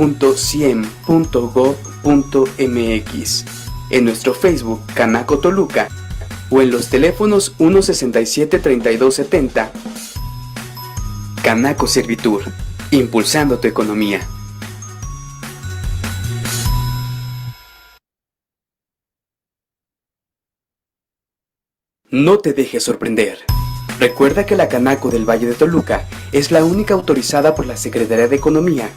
www.ciem.gov.mx, en nuestro Facebook Canaco Toluca o en los teléfonos 167-3270. Canaco Servitur, impulsando tu economía. No te dejes sorprender. Recuerda que la Canaco del Valle de Toluca es la única autorizada por la Secretaría de Economía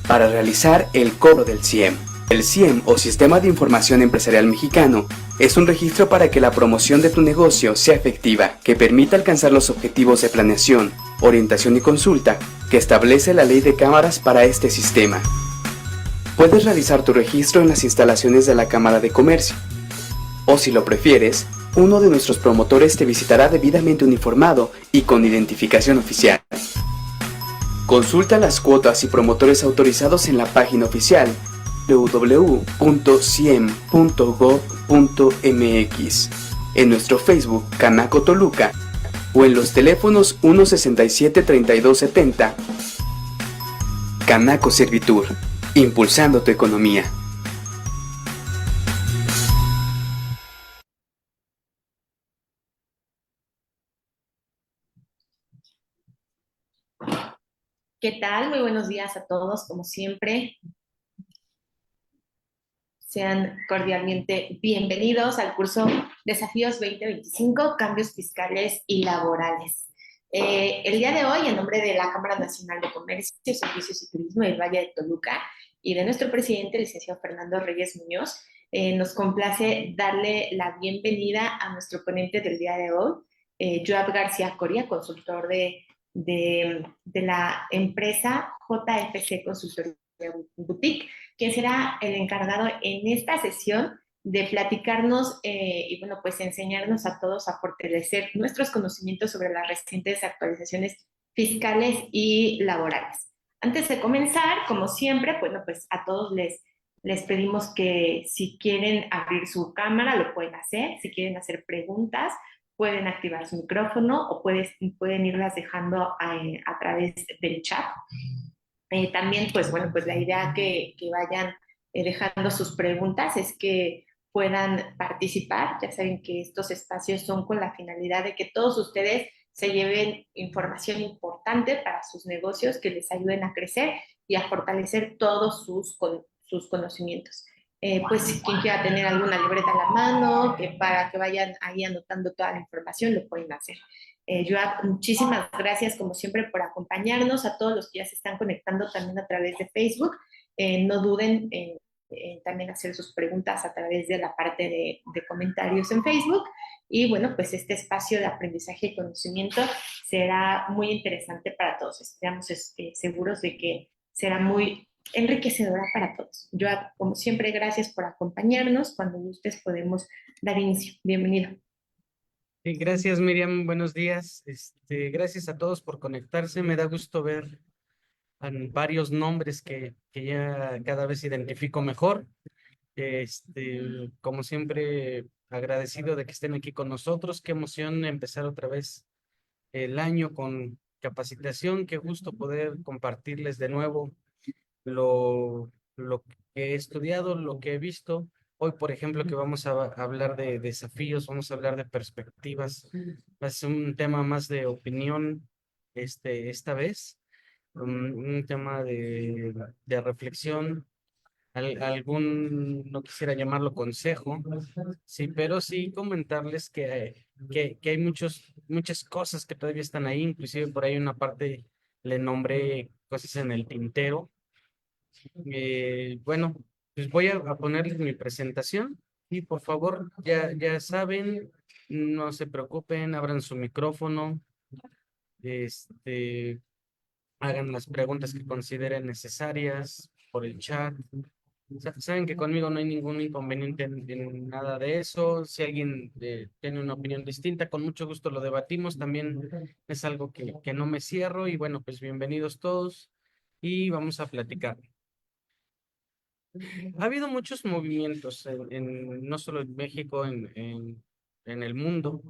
para realizar el cobro del CIEM. El CIEM, o Sistema de Información Empresarial Mexicano, es un registro para que la promoción de tu negocio sea efectiva, que permita alcanzar los objetivos de planeación, orientación y consulta que establece la Ley de Cámaras para este sistema. Puedes realizar tu registro en las instalaciones de la Cámara de Comercio, o si lo prefieres, uno de nuestros promotores te visitará debidamente uniformado y con identificación oficial. Consulta las cuotas y promotores autorizados en la página oficial www.ciem.gov.mx, en nuestro Facebook Canaco Toluca o en los teléfonos 167-3270. Canaco Servitur, impulsando tu economía. ¿Qué tal? Muy buenos días a todos, como siempre. Sean cordialmente bienvenidos al curso Desafíos 2025, Cambios Fiscales y Laborales. El día de hoy, en nombre de la Cámara Nacional de Comercio, Servicios y Turismo del Valle de Toluca y de nuestro presidente, el licenciado Fernando Reyes Muñoz, nos complace darle la bienvenida a nuestro ponente del día de hoy, Joab García Coria, consultor de la empresa JFC Consultoría Boutique, quien será el encargado en esta sesión de platicarnos y bueno, pues enseñarnos a todos a fortalecer nuestros conocimientos sobre las recientes actualizaciones fiscales y laborales. Antes de comenzar, como siempre, bueno, pues a todos les pedimos que si quieren abrir su cámara, lo pueden hacer. Si quieren hacer preguntas, pueden activar su micrófono o pueden irlas dejando a través del chat. También, pues bueno, pues la idea que vayan dejando sus preguntas es que puedan participar. Ya saben que estos espacios son con la finalidad de que todos ustedes se lleven información importante para sus negocios que les ayuden a crecer y a fortalecer todos sus conocimientos. Pues quien quiera tener alguna libreta a la mano, para que vayan ahí anotando toda la información, lo pueden hacer. Joab, muchísimas gracias como siempre por acompañarnos, a todos los que ya se están conectando también a través de Facebook. No duden en también hacer sus preguntas a través de la parte de comentarios en Facebook. Y bueno, pues este espacio de aprendizaje y conocimiento será muy interesante para todos. Estamos seguros de que será muy enriquecedora para todos. Joab, como siempre, gracias por acompañarnos. Cuando gustes podemos dar inicio. Bienvenido. Sí, gracias, Miriam. Buenos días. Gracias a todos por conectarse. Me da gusto ver varios nombres que ya cada vez identifico mejor. Como siempre, agradecido de que estén aquí con nosotros. Qué emoción empezar otra vez el año con capacitación. Qué gusto poder compartirles de nuevo lo que he estudiado, lo que he visto. Hoy, por ejemplo, que vamos a hablar de desafíos, vamos a hablar de perspectivas. Va a ser un tema más de opinión esta vez, un tema de reflexión, no quisiera llamarlo consejo, sí, pero sí comentarles que hay muchas cosas que todavía están ahí, inclusive por ahí una parte le nombré cosas en el tintero. Bueno, pues voy a ponerles mi presentación y por favor, ya saben, no se preocupen, abran su micrófono, este, hagan las preguntas que consideren necesarias por el chat. Saben que conmigo no hay ningún inconveniente en nada de eso. Si alguien tiene una opinión distinta, con mucho gusto lo debatimos. También es algo que no me cierro y bueno, pues bienvenidos todos y vamos a platicar. Ha habido muchos movimientos no solo en México, en el mundo.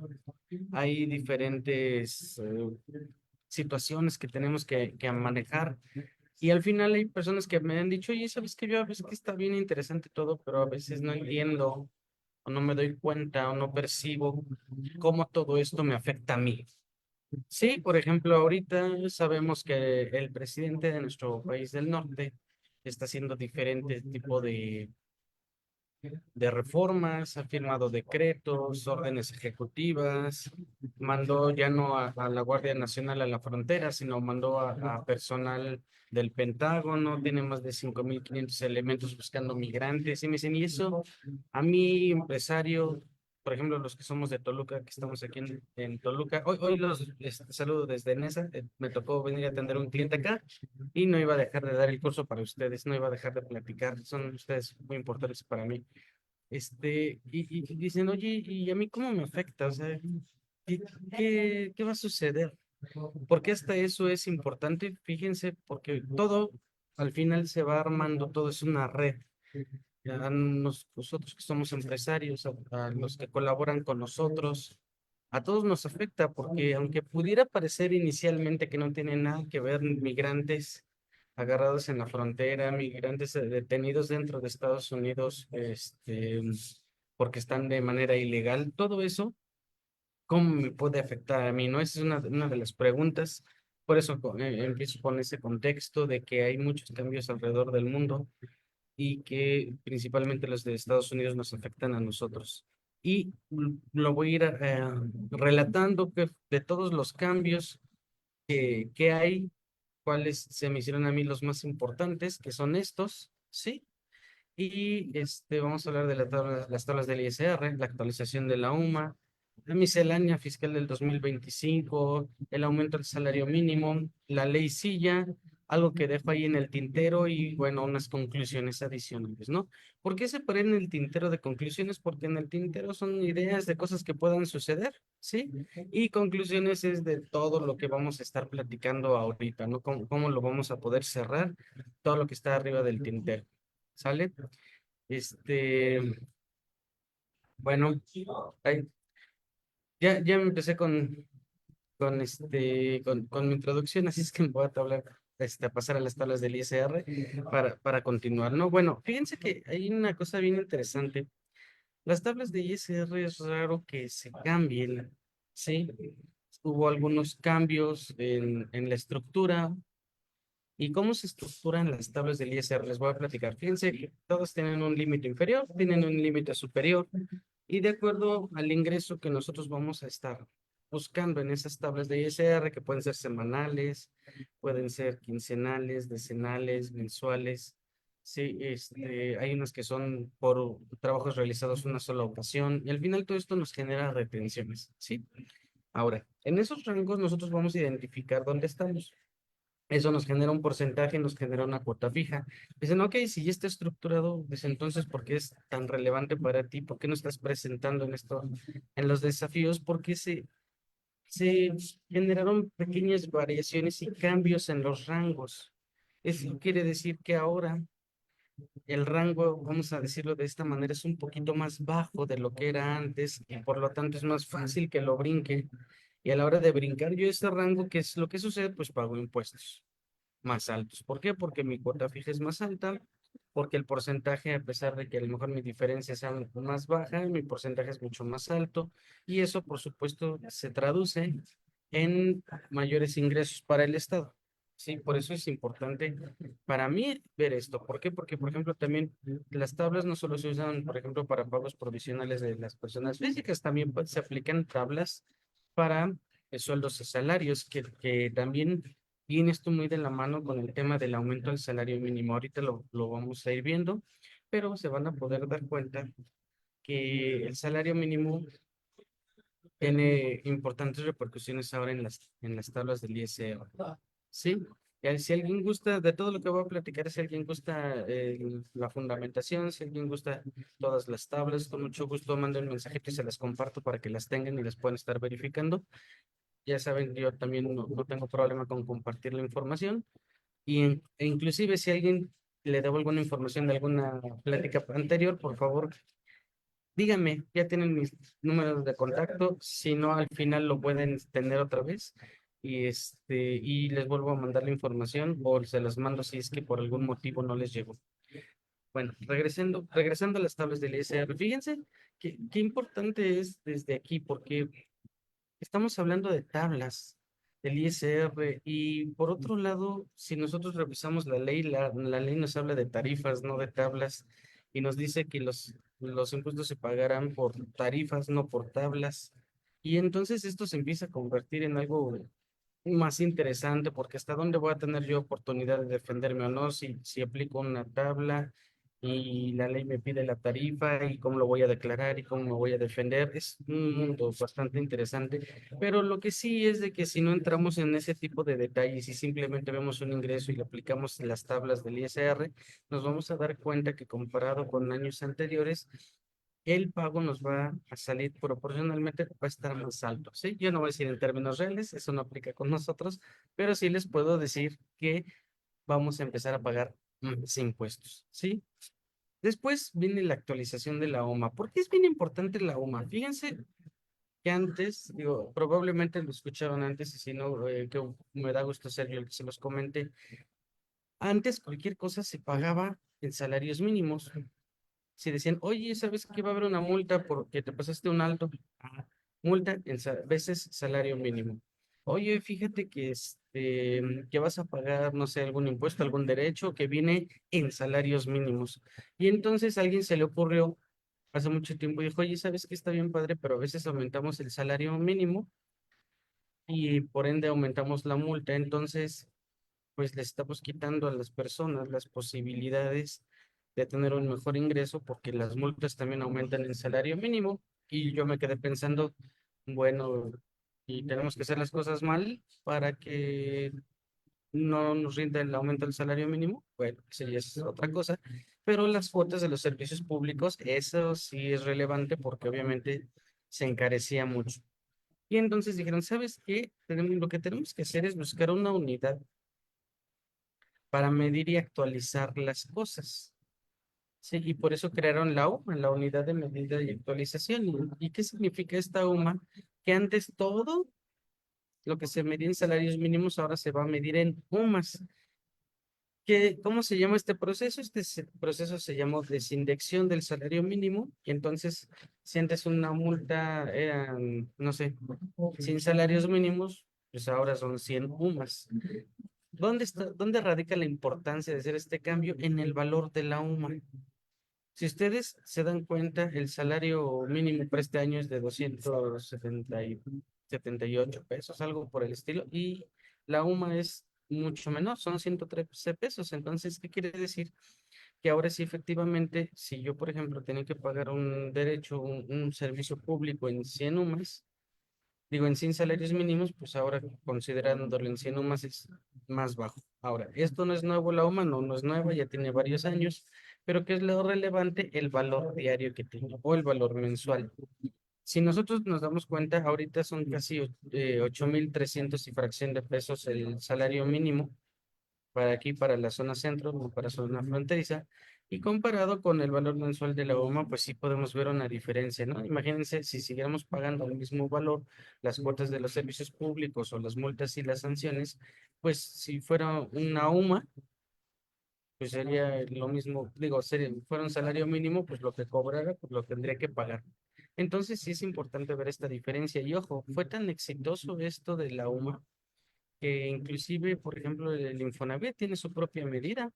Hay diferentes situaciones que tenemos que manejar. Y al final hay personas que me han dicho, oye, ¿sabes qué? Yo a veces que está bien interesante todo, pero a veces no entiendo o no me doy cuenta o no percibo cómo todo esto me afecta a mí. Sí, por ejemplo, ahorita sabemos que el presidente de nuestro país del norte está haciendo diferentes tipos de reformas, ha firmado decretos, órdenes ejecutivas, mandó ya no a la Guardia Nacional a la frontera, sino mandó a personal del Pentágono, tiene más de 5.500 elementos buscando migrantes, y me dicen, y eso a mí, empresario, por ejemplo, los que somos de Toluca, que estamos aquí en Toluca, hoy los saludo desde Nesa, me tocó venir a atender a un cliente acá, y no iba a dejar de dar el curso para ustedes, no iba a dejar de platicar, son ustedes muy importantes para mí. Y dicen, oye, ¿y a mí cómo me afecta? O sea, ¿qué, qué va a suceder? Porque hasta eso es importante, fíjense, porque todo al final se va armando, todo es una red. A nosotros que somos empresarios, a los que colaboran con nosotros, a todos nos afecta, porque aunque pudiera parecer inicialmente que no tiene nada que ver migrantes agarrados en la frontera, migrantes detenidos dentro de Estados Unidos, porque están de manera ilegal, todo eso, ¿cómo me puede afectar a mí? ¿No? Esa es una de las preguntas. Por eso empiezo con ese contexto de que hay muchos cambios alrededor del mundo y que principalmente los de Estados Unidos nos afectan a nosotros. Y lo voy a ir relatando de todos los cambios que hay, cuáles se me hicieron a mí los más importantes, que son estos, ¿sí? Y vamos a hablar de las tablas del ISR, la actualización de la UMA, la miscelánea fiscal del 2025, el aumento del salario mínimo, la ley Silla, algo que dejo ahí en el tintero y bueno, unas conclusiones adicionales, ¿no? ¿Por qué se ponen en el tintero de conclusiones? Porque en el tintero son ideas de cosas que puedan suceder, ¿sí? Y conclusiones es de todo lo que vamos a estar platicando ahorita, ¿no? Cómo lo vamos a poder cerrar, todo lo que está arriba del tintero. ¿Sale? Este, bueno, ay, ya me empecé con mi introducción, así es que me voy a hablar, a pasar a las tablas del ISR para continuar, ¿no? Bueno, fíjense que hay una cosa bien interesante. Las tablas de ISR es raro que se cambien, ¿sí? Hubo algunos cambios en la estructura. ¿Y cómo se estructuran las tablas del ISR? Les voy a platicar. Fíjense que todas tienen un límite inferior, tienen un límite superior, y de acuerdo al ingreso que nosotros vamos a estar buscando en esas tablas de ISR, que pueden ser semanales, pueden ser quincenales, decenales, mensuales. Sí, hay unas que son por trabajos realizados una sola ocasión, y al final todo esto nos genera retenciones, ¿sí? Ahora, en esos rangos nosotros vamos a identificar dónde estamos. Eso nos genera un porcentaje, nos genera una cuota fija. Dicen, ok, si ya está estructurado, pues entonces, ¿por qué es tan relevante para ti? ¿Por qué no estás presentando en esto, en los desafíos? Porque se generaron pequeñas variaciones y cambios en los rangos. Eso quiere decir que ahora el rango, vamos a decirlo de esta manera, es un poquito más bajo de lo que era antes y por lo tanto es más fácil que lo brinque. Y a la hora de brincar yo ese rango, ¿qué es lo que sucede? Pues pago impuestos más altos. ¿Por qué? Porque mi cuota fija es más alta, porque el porcentaje, a pesar de que a lo mejor mi diferencia sea más baja, mi porcentaje es mucho más alto y eso, por supuesto, se traduce en mayores ingresos para el Estado. Sí, por eso es importante para mí ver esto. ¿Por qué? Porque, por ejemplo, también las tablas no solo se usan, por ejemplo, para pagos provisionales de las personas físicas, también se aplican tablas para sueldos y salarios, que también viene esto muy de la mano con el tema del aumento del salario mínimo. Ahorita lo vamos a ir viendo, pero se van a poder dar cuenta que el salario mínimo tiene importantes repercusiones ahora en las tablas del ISR. Sí, si alguien gusta, de todo lo que voy a platicar, si alguien gusta la fundamentación, si alguien gusta todas las tablas, con mucho gusto mando un mensajito y se las comparto para que las tengan y las puedan estar verificando. Ya saben, yo también no tengo problema con compartir la información e inclusive si alguien le debo alguna información de alguna plática anterior, por favor, díganme, ya tienen mis números de contacto, si no al final lo pueden tener otra vez y les vuelvo a mandar la información o se las mando si es que por algún motivo no les llegó. Bueno, regresando a las tablas del ISR, fíjense qué importante es desde aquí, porque estamos hablando de tablas del ISR y por otro lado, si nosotros revisamos la ley, la ley nos habla de tarifas, no de tablas, y nos dice que los impuestos se pagarán por tarifas, no por tablas. Y entonces esto se empieza a convertir en algo más interesante, porque hasta dónde voy a tener yo oportunidad de defenderme o no si aplico una tabla y la ley me pide la tarifa y cómo lo voy a declarar y cómo me voy a defender. Es un mundo bastante interesante, pero lo que sí es de que si no entramos en ese tipo de detalles y simplemente vemos un ingreso y le aplicamos las tablas del ISR, nos vamos a dar cuenta que comparado con años anteriores, el pago nos va a salir proporcionalmente, va a estar más alto, ¿sí? Yo no voy a decir en términos reales, eso no aplica con nosotros, pero sí les puedo decir que vamos a empezar a pagar más impuestos, ¿sí? Después viene la actualización de la OMA. ¿Por qué es bien importante la OMA? Fíjense que antes, digo, probablemente lo escucharon antes y si no, que me da gusto ser yo el que se los comente. Antes cualquier cosa se pagaba en salarios mínimos. Si decían, oye, ¿sabes que va a haber una multa porque te pasaste un alto? Ah, multa en veces salario mínimo. Oye, fíjate que vas a pagar, no sé, algún impuesto, algún derecho que viene en salarios mínimos. Y entonces a alguien se le ocurrió hace mucho tiempo y dijo, oye, ¿sabes qué está bien padre? Pero a veces aumentamos el salario mínimo y por ende aumentamos la multa. Entonces pues le estamos quitando a las personas las posibilidades de tener un mejor ingreso porque las multas también aumentan el salario mínimo y yo me quedé pensando, bueno, y tenemos que hacer las cosas mal para que no nos rinda el aumento del salario mínimo, bueno, eso ya es otra cosa, pero las cuotas de los servicios públicos, eso sí es relevante porque obviamente se encarecía mucho. Y entonces dijeron, ¿sabes qué? Lo que tenemos que hacer es buscar una unidad para medir y actualizar las cosas. Sí, y por eso crearon la UMA, la Unidad de Medida y Actualización. ¿Y qué significa esta UMA? Que antes todo lo que se medía en salarios mínimos ahora se va a medir en UMAS. ¿Cómo se llama este proceso? Proceso se llamó desindexación del salario mínimo. Y entonces, si antes una multa eran, no sé, 100 salarios mínimos, pues ahora son 100 UMAS. ¿Dónde radica la importancia de hacer este cambio? En el valor de la UMA. Si ustedes se dan cuenta, el salario mínimo para este año es de 278 pesos, algo por el estilo, y la UMA es mucho menor, son 113 pesos. Entonces, ¿qué quiere decir? Que ahora sí, efectivamente, si yo, por ejemplo, tenía que pagar un derecho, un servicio público en 100 UMAS, digo, en 100 salarios mínimos, pues ahora considerándolo en 100 UMAS es más bajo. Ahora, esto no es nuevo, la UMA no es nueva, ya tiene varios años, pero ¿qué es lo relevante? El valor diario que tiene o el valor mensual. Si nosotros nos damos cuenta, ahorita son casi 8.300 y fracción de pesos el salario mínimo para aquí, para la zona centro, no para zona fronteriza, y comparado con el valor mensual de la goma, pues sí podemos ver una diferencia, ¿no? Imagínense si siguiéramos pagando el mismo valor, las cuotas de los servicios públicos o las multas y las sanciones, pues si fuera una UMA, pues sería lo mismo, digo, fuera un salario mínimo, pues lo que cobrara, pues lo tendría que pagar. Entonces sí es importante ver esta diferencia. Y ojo, fue tan exitoso esto de la UMA que inclusive, por ejemplo, el Infonavit tiene su propia medida.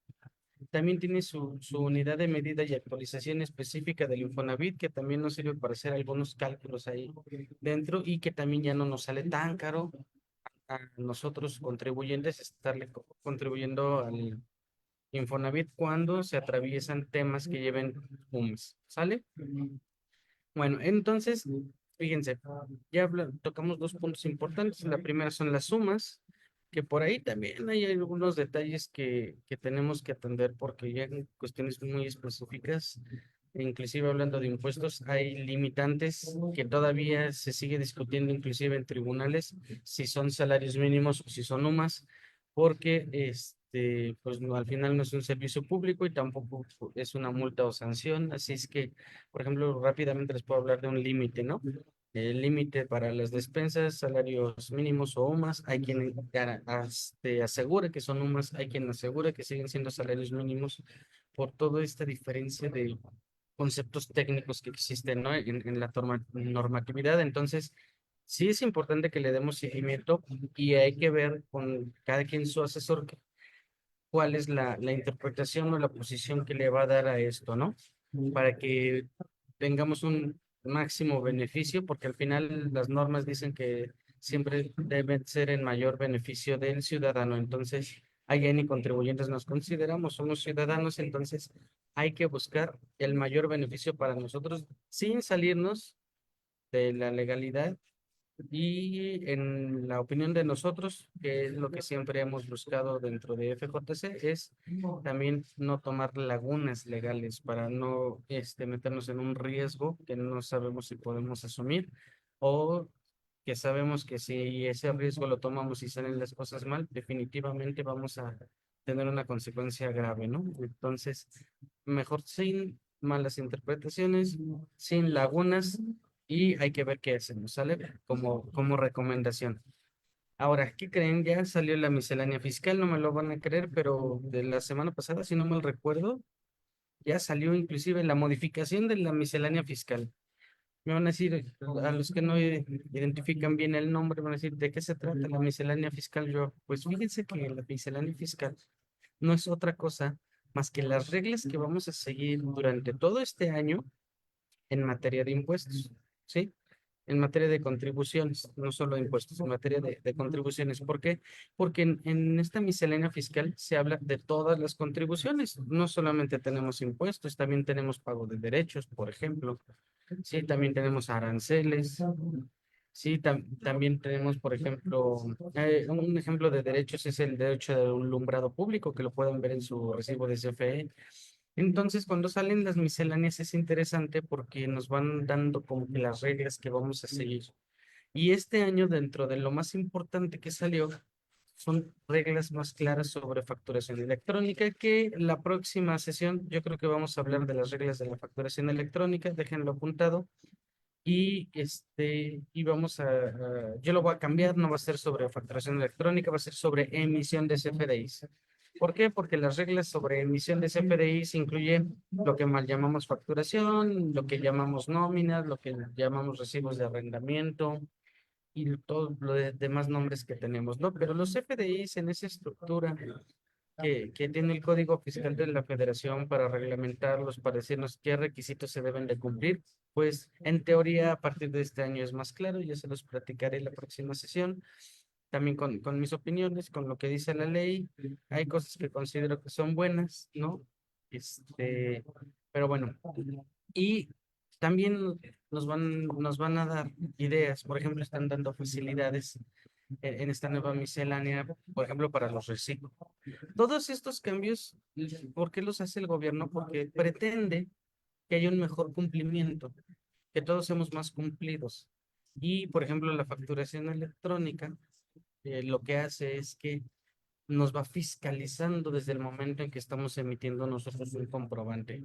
También tiene su unidad de medida y actualización específica del Infonavit, que también nos sirve para hacer algunos cálculos ahí dentro y que también ya no nos sale tan caro a nosotros contribuyentes estarle contribuyendo al Infonavit cuando se atraviesan temas que lleven UMS. ¿Sale? Bueno, entonces, fíjense, ya tocamos dos puntos importantes. La primera son las sumas, que por ahí también hay algunos detalles que tenemos que atender porque ya en cuestiones muy específicas, e inclusive hablando de impuestos, hay limitantes que todavía se sigue discutiendo inclusive en tribunales, si son salarios mínimos o si son UMAS, porque pues al final no es un servicio público y tampoco es una multa o sanción, así es que por ejemplo, rápidamente les puedo hablar de un límite, ¿no? el límite para las despensas, salarios mínimos o UMAS, hay quien asegura que son UMAS, hay quien asegura que siguen siendo salarios mínimos por toda esta diferencia de conceptos técnicos que existen, ¿no? En la normatividad. Entonces, sí es importante que le demos seguimiento y hay que ver con cada quien su asesor cuál es la interpretación o la posición que le va a dar a esto, ¿no? Para que tengamos un máximo beneficio, porque al final las normas dicen que siempre deben ser en mayor beneficio del ciudadano. Entonces, allá ni contribuyentes nos consideramos, somos ciudadanos, entonces hay que buscar el mayor beneficio para nosotros sin salirnos de la legalidad y en la opinión de nosotros, que es lo que siempre hemos buscado dentro de FJC, es también no tomar lagunas legales para no meternos en un riesgo que no sabemos si podemos asumir o que sabemos que si ese riesgo lo tomamos y salen las cosas mal, definitivamente vamos a tener una consecuencia grave, ¿no? Entonces, mejor sin malas interpretaciones, sin lagunas y hay que ver qué hacemos, ¿sale? Como recomendación. Ahora, ¿qué creen? Ya salió la miscelánea fiscal, no me lo van a creer, pero de la semana pasada, si no mal recuerdo, ya salió inclusive la modificación de la miscelánea fiscal. Me van a decir, a los que no identifican bien el nombre, van a decir, ¿de qué se trata la miscelánea fiscal? Yo, pues fíjense que la miscelánea fiscal no es otra cosa más que las reglas que vamos a seguir durante todo este año en materia de impuestos, ¿sí? En materia de contribuciones, no solo de impuestos, en materia de contribuciones. ¿Por qué? Porque en esta miscelánea fiscal se habla de todas las contribuciones. No solamente tenemos impuestos, también tenemos pago de derechos, por ejemplo. Sí, también tenemos aranceles. Sí, también tenemos, por ejemplo, un ejemplo de derechos es el derecho de alumbrado público, que lo pueden ver en su recibo de CFE. Entonces, cuando salen las misceláneas es interesante porque nos van dando como que las reglas que vamos a seguir. Y este año, dentro de lo más importante que salió, son reglas más claras sobre facturación electrónica, que la próxima sesión yo creo que vamos a hablar de las reglas de la facturación electrónica, déjenlo apuntado. Y vamos yo lo voy a cambiar, no va a ser sobre facturación electrónica, va a ser sobre emisión de CFDIs. ¿Por qué? Porque las reglas sobre emisión de CFDIs incluyen lo que mal llamamos facturación, lo que llamamos nóminas, lo que llamamos recibos de arrendamiento y todos los demás nombres que tenemos, ¿no? Pero los CFDIs en esa estructura que tiene el Código Fiscal de la Federación para reglamentarlos, para decirnos qué requisitos se deben de cumplir, pues en teoría a partir de este año es más claro, ya se los platicaré en la próxima sesión, también con mis opiniones, con lo que dice la ley, hay cosas que considero que son buenas, ¿no? Pero bueno, y también nos van a dar ideas, por ejemplo, están dando facilidades en esta nueva miscelánea, por ejemplo, para los reciclos. Todos estos cambios, ¿por qué los hace el gobierno? Porque pretende que haya un mejor cumplimiento, que todos seamos más cumplidos. Y, por ejemplo, la facturación electrónica, lo que hace es que nos va fiscalizando desde el momento en que estamos emitiendo nosotros un comprobante.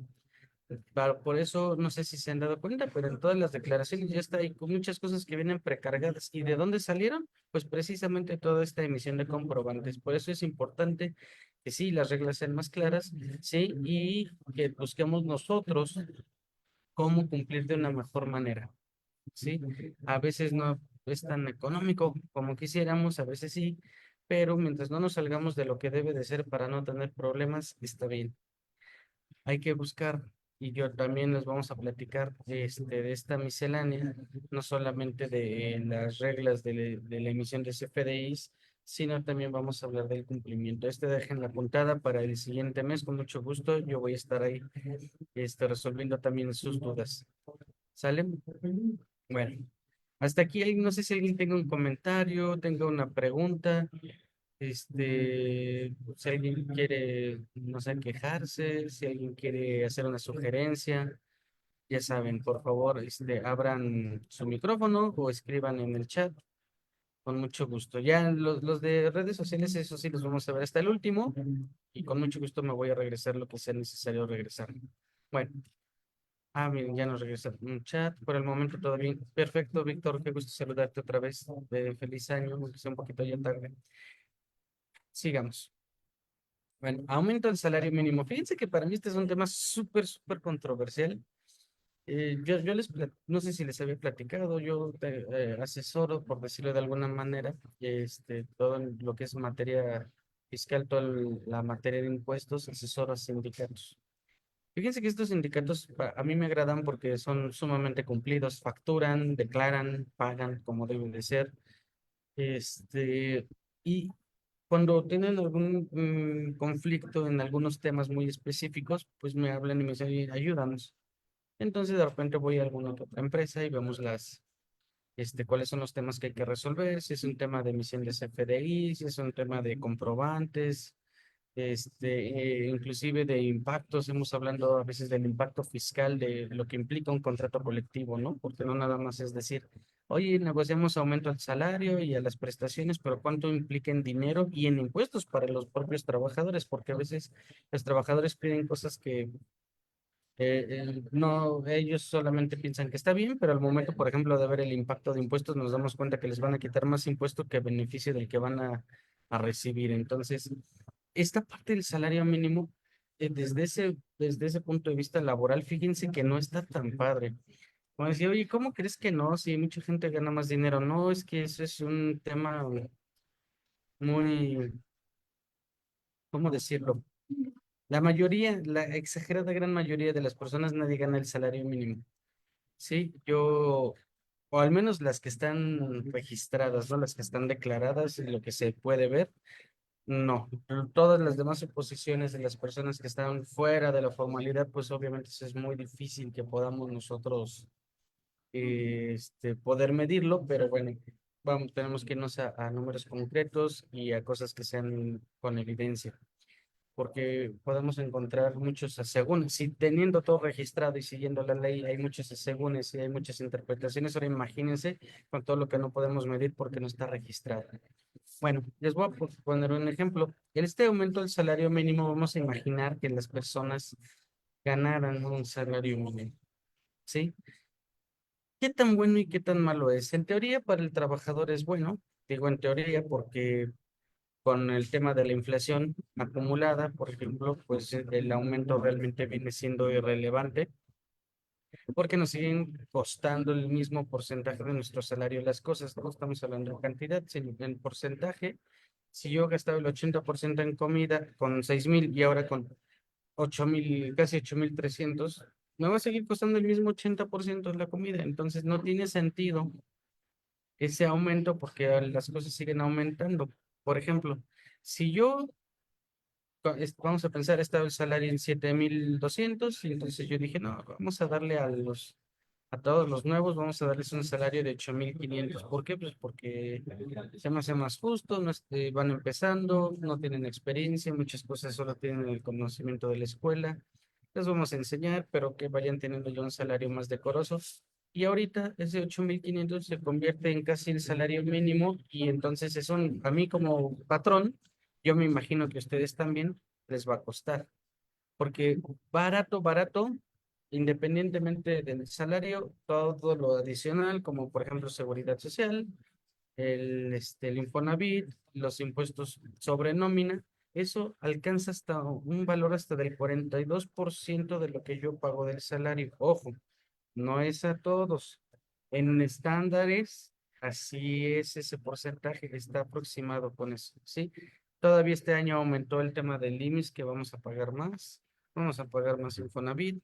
Por eso, no sé si se han dado cuenta, pero en todas las declaraciones ya está ahí con muchas cosas que vienen precargadas. ¿Y de dónde salieron? Pues precisamente toda esta emisión de comprobantes. Por eso es importante que sí, las reglas sean más claras, sí, y que busquemos nosotros cómo cumplir de una mejor manera, sí. A veces no es tan económico como quisiéramos, a veces sí, pero mientras no nos salgamos de lo que debe de ser para no tener problemas, está bien. Hay que buscar, y yo también les vamos a platicar de esta miscelánea, no solamente de las reglas de la emisión de CFDIs, sino también vamos a hablar del cumplimiento. Dejen la puntada para el siguiente mes, con mucho gusto. Yo voy a estar ahí resolviendo también sus dudas. ¿Sale? Bueno, hasta aquí, no sé si alguien tenga un comentario, tenga una pregunta. Si alguien quiere, no sé, quejarse, si alguien quiere hacer una sugerencia, ya saben, por favor, abran su micrófono o escriban en el chat con mucho gusto. Ya los de redes sociales, eso sí, los vamos a ver hasta el último y con mucho gusto me voy a regresar lo que sea necesario regresar. Bueno, Miren, ya nos regresa un chat. Por el momento todo bien. Perfecto, Víctor. Qué gusto saludarte otra vez. Feliz año, aunque sea un poquito ya tarde. Sigamos. Bueno, aumento del salario mínimo. Fíjense que para mí este es un tema súper, súper controversial. Yo no sé si les había platicado, yo asesoro, por decirlo de alguna manera, todo en lo que es materia fiscal, toda la materia de impuestos, asesoro a sindicatos. Fíjense que estos sindicatos a mí me agradan porque son sumamente cumplidos, facturan, declaran, pagan como deben de ser. Y cuando tienen algún conflicto en algunos temas muy específicos, pues me hablan y me dicen: "Oye, ayúdanos". Entonces de repente voy a alguna que otra empresa y vemos cuáles son los temas que hay que resolver, si es un tema de emisión de CFDI, si es un tema de comprobantes, inclusive de impactos. Hemos hablado a veces del impacto fiscal de lo que implica un contrato colectivo, ¿no? Porque no nada más es decir, oye, negociamos aumento al salario y a las prestaciones, pero ¿cuánto implica en dinero y en impuestos para los propios trabajadores? Porque a veces los trabajadores piden cosas que no, ellos solamente piensan que está bien, pero al momento, por ejemplo, de ver el impacto de impuestos, nos damos cuenta que les van a quitar más impuesto que beneficio del que van a recibir. Entonces, esta parte del salario mínimo, desde ese punto de vista laboral, fíjense que no está tan padre. Como decía, oye, ¿cómo crees que no? Si mucha gente gana más dinero. No, es que eso es un tema muy, ¿cómo decirlo? La mayoría, la exagerada gran mayoría de las personas, nadie gana el salario mínimo. Sí, o al menos las que están registradas, ¿no? Las que están declaradas y lo que se puede ver, no. Pero todas las demás suposiciones de las personas que están fuera de la formalidad, pues obviamente eso es muy difícil que podamos nosotros poder medirlo, pero bueno, tenemos que irnos a números concretos y a cosas que sean con evidencia, porque podemos encontrar muchos asegúnes. Si teniendo todo registrado y siguiendo la ley, hay muchos asegúnes y hay muchas interpretaciones, ahora imagínense con todo lo que no podemos medir porque no está registrado. Bueno, les voy a poner un ejemplo. En este aumento del salario mínimo, vamos a imaginar que las personas ganaran un salario mínimo, ¿sí? ¿Qué tan bueno y qué tan malo es? En teoría, para el trabajador es bueno. Digo en teoría porque con el tema de la inflación acumulada, por ejemplo, pues el aumento realmente viene siendo irrelevante porque nos siguen costando el mismo porcentaje de nuestro salario las cosas. No estamos hablando de cantidad, sino en porcentaje. Si yo gastaba el 80% en comida con 6,000 y ahora con 8,000, casi 8,300, me va a seguir costando el mismo 80% de la comida. Entonces no tiene sentido ese aumento porque las cosas siguen aumentando. Por ejemplo, si yo vamos a pensar, estaba el salario en 7,200 y entonces yo dije, no, vamos a darle a todos los nuevos, vamos a darles un salario de 8,500. ¿Por qué? Pues porque se me hace más justo, no van empezando, no tienen experiencia, muchas cosas solo tienen el conocimiento de la escuela. Les vamos a enseñar, pero que vayan teniendo ya un salario más decoroso. Y ahorita ese 8,500 se convierte en casi el salario mínimo y entonces eso a mí como patrón, yo me imagino que a ustedes también les va a costar, porque barato, barato, independientemente del salario, todo lo adicional, como por ejemplo seguridad social, el Infonavit, los impuestos sobre nómina, eso alcanza hasta un valor hasta del 42% de lo que yo pago del salario. Ojo, no es a todos. En estándares, así es ese porcentaje, está aproximado con eso, ¿sí? Todavía este año aumentó el tema del IMSS, que vamos a pagar más Infonavit.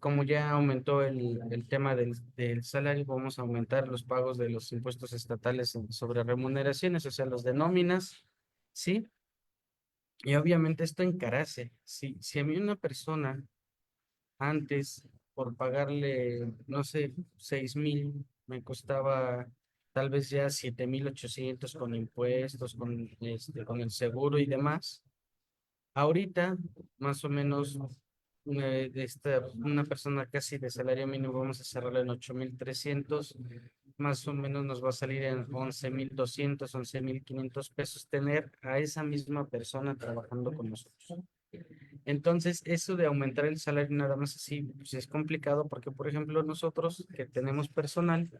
Como ya aumentó el tema del salario, vamos a aumentar los pagos de los impuestos estatales sobre remuneraciones, o sea, los de nóminas, ¿sí? Y obviamente esto encarece. Si a mí una persona antes, por pagarle, no sé, 6,000, me costaba tal vez ya 7,800 con impuestos, con el seguro y demás. Ahorita, más o menos, una persona casi de salario mínimo, vamos a cerrarla en 8,300, más o menos nos va a salir en 11,200, 11,500 pesos tener a esa misma persona trabajando con nosotros. Entonces, eso de aumentar el salario nada más así, pues es complicado porque, por ejemplo, nosotros que tenemos personal,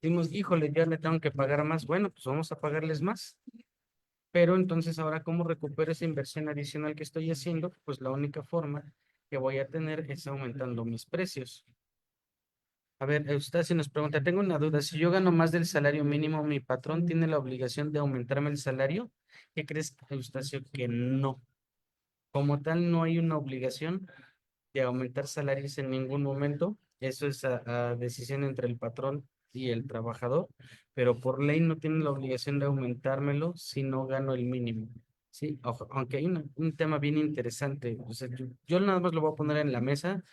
decimos, híjole, ya le tengo que pagar más. Bueno, pues vamos a pagarles más. Pero entonces ahora, ¿cómo recupero esa inversión adicional que estoy haciendo? Pues la única forma que voy a tener es aumentando mis precios. A ver, Eustacio nos pregunta, tengo una duda, si yo gano más del salario mínimo, ¿mi patrón tiene la obligación de aumentarme el salario? ¿Qué crees, Eustacio? Que no. Como tal, no hay una obligación de aumentar salarios en ningún momento. Eso es a decisión entre el patrón y el trabajador, pero por ley no tiene la obligación de aumentármelo si no gano el mínimo. Sí, aunque hay un tema bien interesante. O sea, yo nada más lo voy a poner en la mesa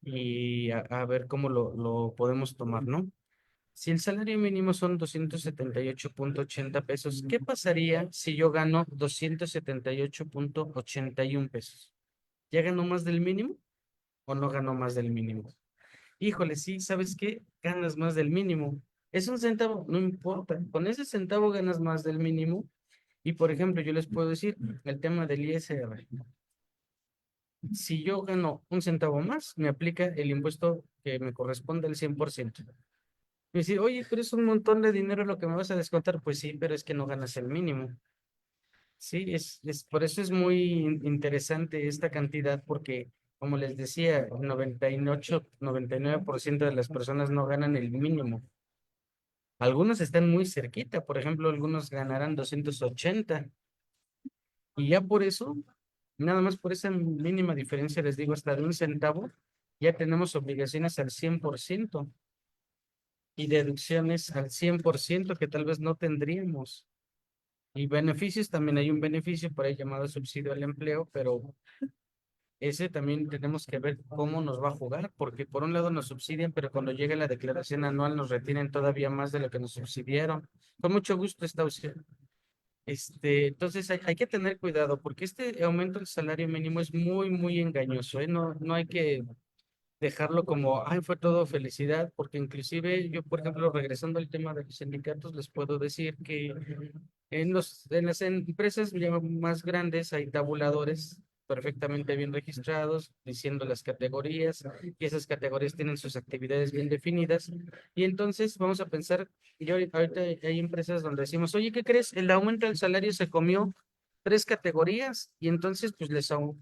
y a ver cómo lo podemos tomar, ¿no? Si el salario mínimo son 278.80 pesos, ¿qué pasaría si yo gano 278.81 pesos? ¿Ya ganó más del mínimo o no ganó más del mínimo? Híjole, sí, ¿sabes qué? Ganas más del mínimo. Es un centavo, no importa. Con ese centavo ganas más del mínimo. Y por ejemplo, yo les puedo decir el tema del ISR. Si yo gano un centavo más, me aplica el impuesto que me corresponde al 100%. Y decir, oye, pero es un montón de dinero lo que me vas a descontar. Pues sí, pero es que no ganas el mínimo. Sí, por eso es muy interesante esta cantidad, porque, como les decía, el 99% de las personas no ganan el mínimo. Algunos están muy cerquita, por ejemplo, algunos ganarán 280. Y ya por eso, nada más por esa mínima diferencia, les digo, hasta de un centavo, ya tenemos obligaciones al 100% y deducciones al 100% que tal vez no tendríamos. Y beneficios, también hay un beneficio por ahí llamado subsidio al empleo, pero ese también tenemos que ver cómo nos va a jugar, porque por un lado nos subsidian, pero cuando llegue la declaración anual nos retienen todavía más de lo que nos subsidiaron. Con mucho gusto esta opción. Entonces hay que tener cuidado, porque este aumento del salario mínimo es muy, muy engañoso, ¿eh? No hay que dejarlo como, ay, fue todo felicidad, porque inclusive yo, por ejemplo, regresando al tema de los sindicatos, les puedo decir que en las empresas ya más grandes hay tabuladores perfectamente bien registrados, diciendo las categorías, y esas categorías tienen sus actividades bien definidas. Y entonces vamos a pensar, ahorita hay empresas donde decimos, oye, ¿qué crees? El aumento del salario se comió tres categorías y entonces pues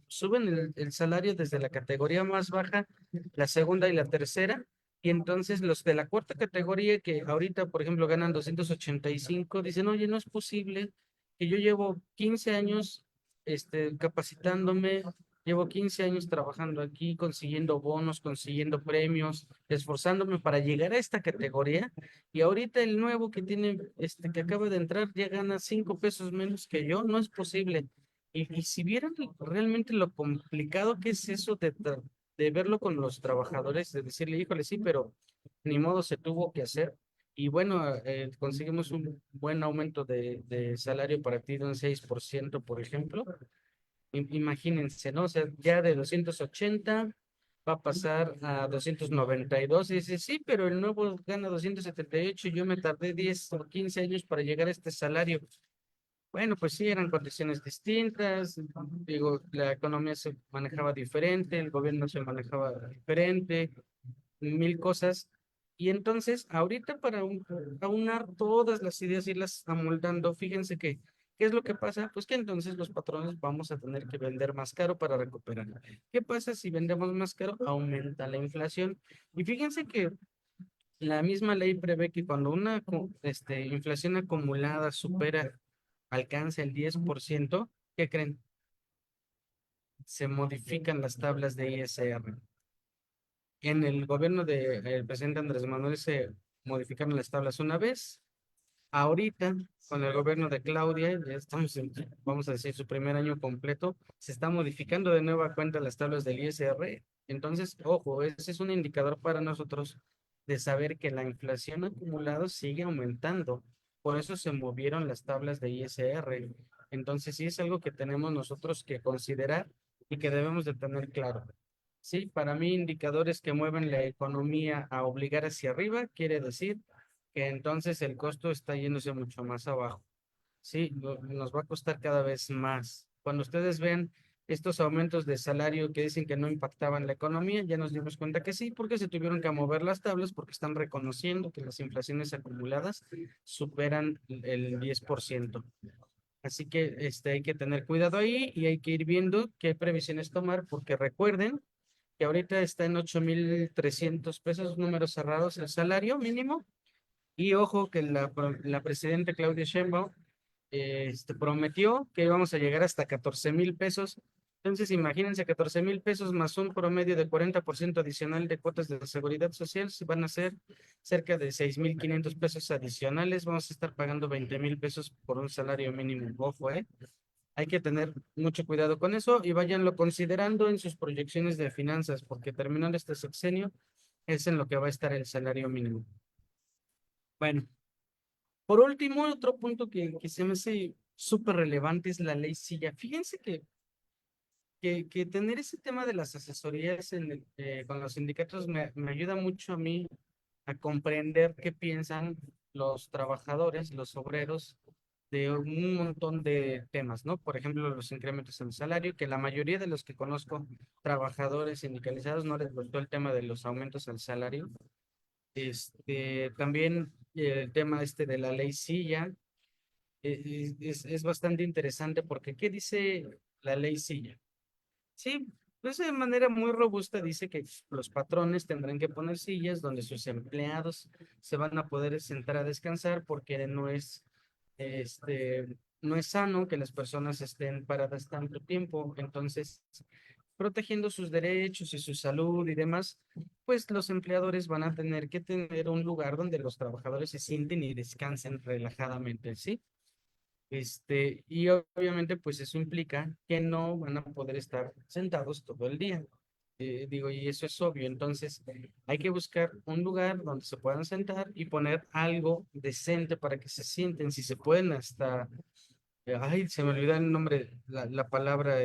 suben el salario desde la categoría más baja, la segunda y la tercera. Y entonces los de la cuarta categoría que ahorita, por ejemplo, ganan 285 dicen, oye, no es posible que yo llevo 15 años capacitándome, llevo 15 años trabajando aquí, consiguiendo bonos, consiguiendo premios, esforzándome para llegar a esta categoría y ahorita el nuevo que tiene, que acaba de entrar ya gana 5 pesos menos que yo, no es posible. Y si vieran realmente lo complicado que es eso de verlo con los trabajadores, de decirle, híjole, sí, pero ni modo se tuvo que hacer. Y bueno, conseguimos un buen aumento de salario para ti de un 6%, por ejemplo. Imagínense, ¿no? O sea, ya de 280 va a pasar a 292 y dice, sí, pero el nuevo gana 278 y yo me tardé 10 o 15 años para llegar a este salario. Bueno, pues sí, eran condiciones distintas, digo, la economía se manejaba diferente, el gobierno se manejaba diferente, mil cosas. Y entonces, ahorita para aunar todas las ideas y irlas amoldando, fíjense que, ¿qué es lo que pasa? Pues que entonces los patrones vamos a tener que vender más caro para recuperar. ¿Qué pasa si vendemos más caro? Aumenta la inflación. Y fíjense que la misma ley prevé que cuando una inflación acumulada alcanza el 10%, ¿qué creen? Se modifican las tablas de ISR. En el gobierno del presidente Andrés Manuel se modificaron las tablas una vez. Ahorita, con el gobierno de Claudia, ya estamos vamos a decir, su primer año completo, se está modificando de nueva cuenta las tablas del ISR. Entonces, ojo, ese es un indicador para nosotros de saber que la inflación acumulada sigue aumentando. Por eso se movieron las tablas de ISR. Entonces, sí es algo que tenemos nosotros que considerar y que debemos de tener claro. Sí, para mí indicadores que mueven la economía a obligar hacia arriba quiere decir que entonces el costo está yéndose mucho más abajo. Sí, nos va a costar cada vez más. Cuando ustedes ven estos aumentos de salario que dicen que no impactaban la economía, ya nos dimos cuenta que sí, porque se tuvieron que mover las tablas porque están reconociendo que las inflaciones acumuladas superan el 10%. Así que hay que tener cuidado ahí y hay que ir viendo qué previsiones tomar, porque recuerden que ahorita está en 8,300 pesos, números cerrados, el salario mínimo. Y ojo que la presidenta Claudia Sheinbaum prometió que íbamos a llegar hasta 14,000 pesos. Entonces, imagínense, 14,000 pesos más un promedio de 40% adicional de cuotas de seguridad social, van a ser cerca de 6,500 pesos adicionales. Vamos a estar pagando 20,000 pesos por un salario mínimo. Ojo, ¿eh? Hay que tener mucho cuidado con eso y váyanlo considerando en sus proyecciones de finanzas, porque terminando este sexenio es en lo que va a estar el salario mínimo. Bueno. Por último, otro punto que se me hace súper relevante es la ley Silla. Fíjense que tener ese tema de las asesorías con los sindicatos me ayuda mucho a mí a comprender qué piensan los trabajadores, los obreros, de un montón de temas, ¿no? Por ejemplo, los incrementos en el salario, que la mayoría de los que conozco, trabajadores sindicalizados, no les gustó el tema de los aumentos al salario. También el tema de la ley Silla es bastante interesante porque ¿qué dice la ley Silla? Sí, pues de manera muy robusta dice que los patrones tendrán que poner sillas donde sus empleados se van a poder sentar a descansar porque no es sano que las personas estén paradas tanto tiempo. Entonces, protegiendo sus derechos y su salud y demás, pues los empleadores van a tener que tener un lugar donde los trabajadores se sienten y descansen relajadamente, ¿sí? Y obviamente, pues eso implica que no van a poder estar sentados todo el día. Digo, y eso es obvio. Entonces, hay que buscar un lugar donde se puedan sentar y poner algo decente para que se sienten, si se pueden hasta, ay, se me olvidó el nombre, la palabra,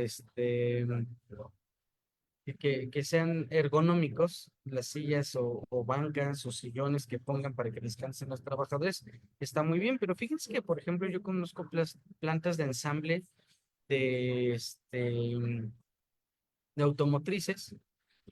que sean ergonómicos, las sillas o bancas o sillones que pongan para que descansen los trabajadores, está muy bien, pero fíjense que, por ejemplo, yo conozco plantas de ensamble de, de automotrices,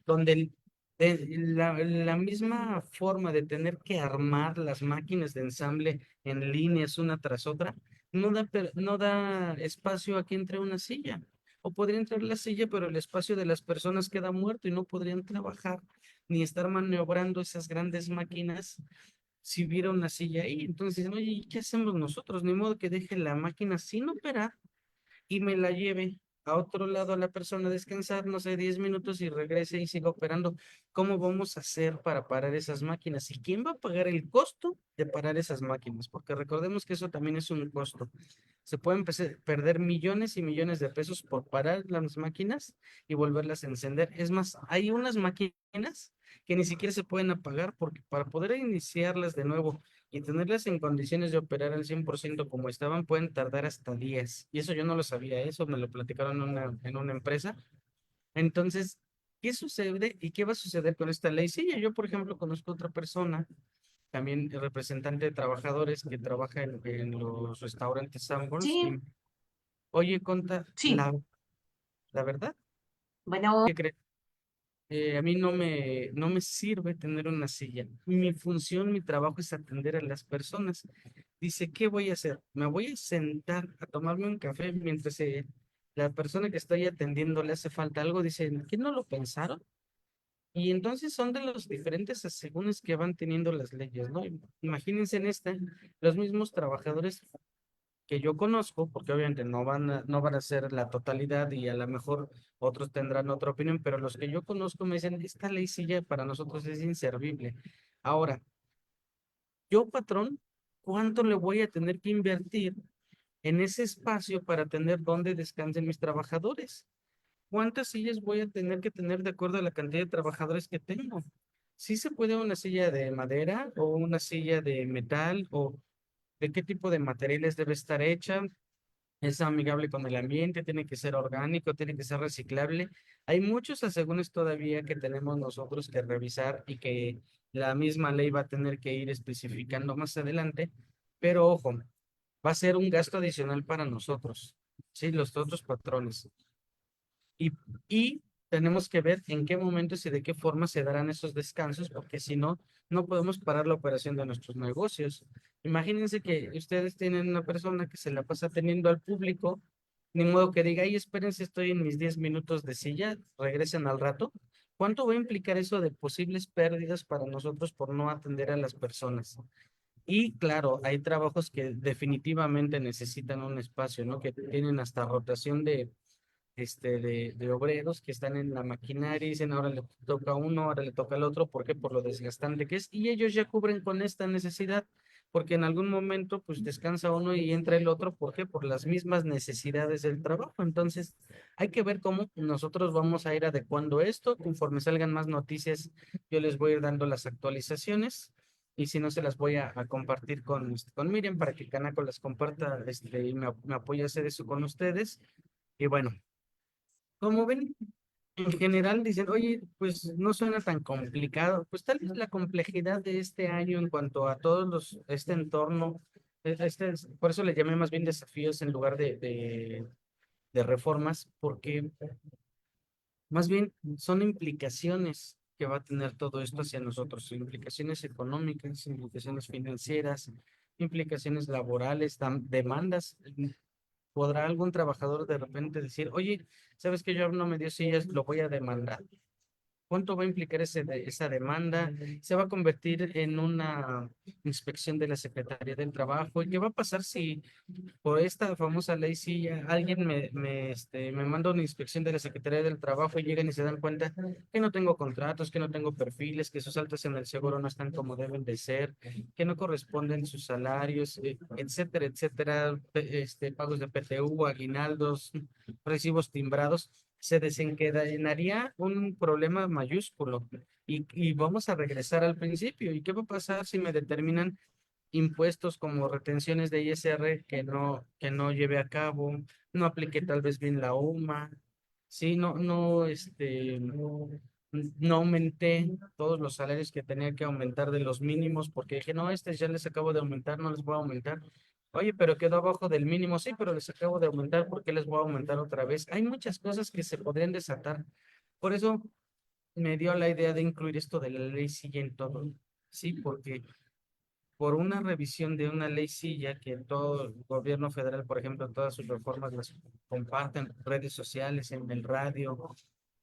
donde la misma forma de tener que armar las máquinas de ensamble en líneas una tras otra, no da espacio aquí entre una silla. O podría entrar la silla, pero el espacio de las personas queda muerto y no podrían trabajar ni estar maniobrando esas grandes máquinas si hubiera una silla ahí. Entonces, oye, ¿y qué hacemos nosotros? Ni modo que deje la máquina sin operar y me la lleve a otro lado a la persona a descansar, no sé, 10 minutos y regrese y siga operando. ¿Cómo vamos a hacer para parar esas máquinas? ¿Y quién va a pagar el costo de parar esas máquinas? Porque recordemos que eso también es un costo. Se pueden perder millones y millones de pesos por parar las máquinas y volverlas a encender. Es más, hay unas máquinas que ni siquiera se pueden apagar porque para poder iniciarlas de nuevo y tenerlas en condiciones de operar al 100% como estaban, pueden tardar hasta días. Y eso yo no lo sabía, eso me lo platicaron en una empresa. Entonces, ¿qué sucede y qué va a suceder con esta ley? Sí, yo, por ejemplo, conozco otra persona, también representante de trabajadores que trabaja en los restaurantes Sanborns. Sí, Y, oye, Conta, sí. la verdad, Bueno, ¿qué crees? A mí no me sirve tener una silla. Mi función, mi trabajo es atender a las personas. Dice, ¿qué voy a hacer? Me voy a sentar a tomarme un café mientras la persona que estoy atendiendo le hace falta algo. Dice, ¿qué no lo pensaron? Y entonces son de los diferentes asegúnes que van teniendo las leyes, ¿no? Imagínense en los mismos trabajadores que yo conozco, porque obviamente no van a ser la totalidad y a lo mejor otros tendrán otra opinión, pero los que yo conozco me dicen, esta ley sí ya para nosotros es inservible. Ahora, yo, patrón, ¿cuánto le voy a tener que invertir en ese espacio para tener donde descansen mis trabajadores? ¿Cuántas sillas voy a tener que tener de acuerdo a la cantidad de trabajadores que tengo? ¿Sí se puede una silla de madera o una silla de metal o de qué tipo de materiales debe estar hecha? ¿Es amigable con el ambiente? ¿Tiene que ser orgánico? ¿Tiene que ser reciclable? Hay muchos asegúnes todavía que tenemos nosotros que revisar y que la misma ley va a tener que ir especificando más adelante. Pero ojo, va a ser un gasto adicional para nosotros, sí, los otros patrones. Y tenemos que ver en qué momentos y de qué forma se darán esos descansos, porque si no, no podemos parar la operación de nuestros negocios. Imagínense que ustedes tienen una persona que se la pasa atendiendo al público, ni modo que diga, ay, espérense, estoy en mis 10 minutos de silla, regresen al rato. ¿Cuánto va a implicar eso de posibles pérdidas para nosotros por no atender a las personas? Y claro, hay trabajos que definitivamente necesitan un espacio, ¿no? Que tienen hasta rotación de obreros que están en la maquinaria y dicen, ahora le toca a uno, ahora le toca al otro, ¿por qué? Por lo desgastante que es. Y ellos ya cubren con esta necesidad, porque en algún momento pues descansa uno y entra el otro, ¿por qué? Por las mismas necesidades del trabajo. Entonces, hay que ver cómo nosotros vamos a ir adecuando esto. Conforme salgan más noticias, yo les voy a ir dando las actualizaciones. Y si no, se las voy a compartir con Miriam para que Canaco las comparta y me apoye a hacer eso con ustedes. Y bueno, como ven, en general dicen, oye, pues no suena tan complicado. Pues tal vez la complejidad de este año en cuanto a este entorno, por eso le llamé más bien desafíos en lugar de reformas, porque más bien son implicaciones que va a tener todo esto hacia nosotros, implicaciones económicas, implicaciones financieras, implicaciones laborales, demandas. ¿Podrá algún trabajador de repente decir, oye, sabes que yo no me dio sillas, lo voy a demandar? ¿Cuánto va a implicar esa demanda? ¿Se va a convertir en una inspección de la Secretaría del Trabajo? ¿Y qué va a pasar si por esta famosa ley, si alguien me manda una inspección de la Secretaría del Trabajo y llegan y se dan cuenta que no tengo contratos, que no tengo perfiles, que sus altas en el seguro no están como deben de ser, que no corresponden sus salarios, etcétera, etcétera, pagos de PTU, aguinaldos, recibos timbrados? Se desencadenaría un problema mayúsculo y vamos a regresar al principio. ¿Y qué va a pasar si me determinan impuestos como retenciones de ISR que no lleve a cabo, no aplique tal vez bien la UMA, sí, no aumenté todos los salarios que tenía que aumentar de los mínimos porque dije, no, ya les acabo de aumentar, no les voy a aumentar. Oye, pero quedó abajo del mínimo, sí, pero les acabo de aumentar, ¿por qué les voy a aumentar otra vez? Hay muchas cosas que se podrían desatar. Por eso me dio la idea de incluir esto de la ley siguiente en todo. Sí, porque por una revisión de una ley silla que todo el gobierno federal, por ejemplo, todas sus reformas las comparten en redes sociales, en el radio,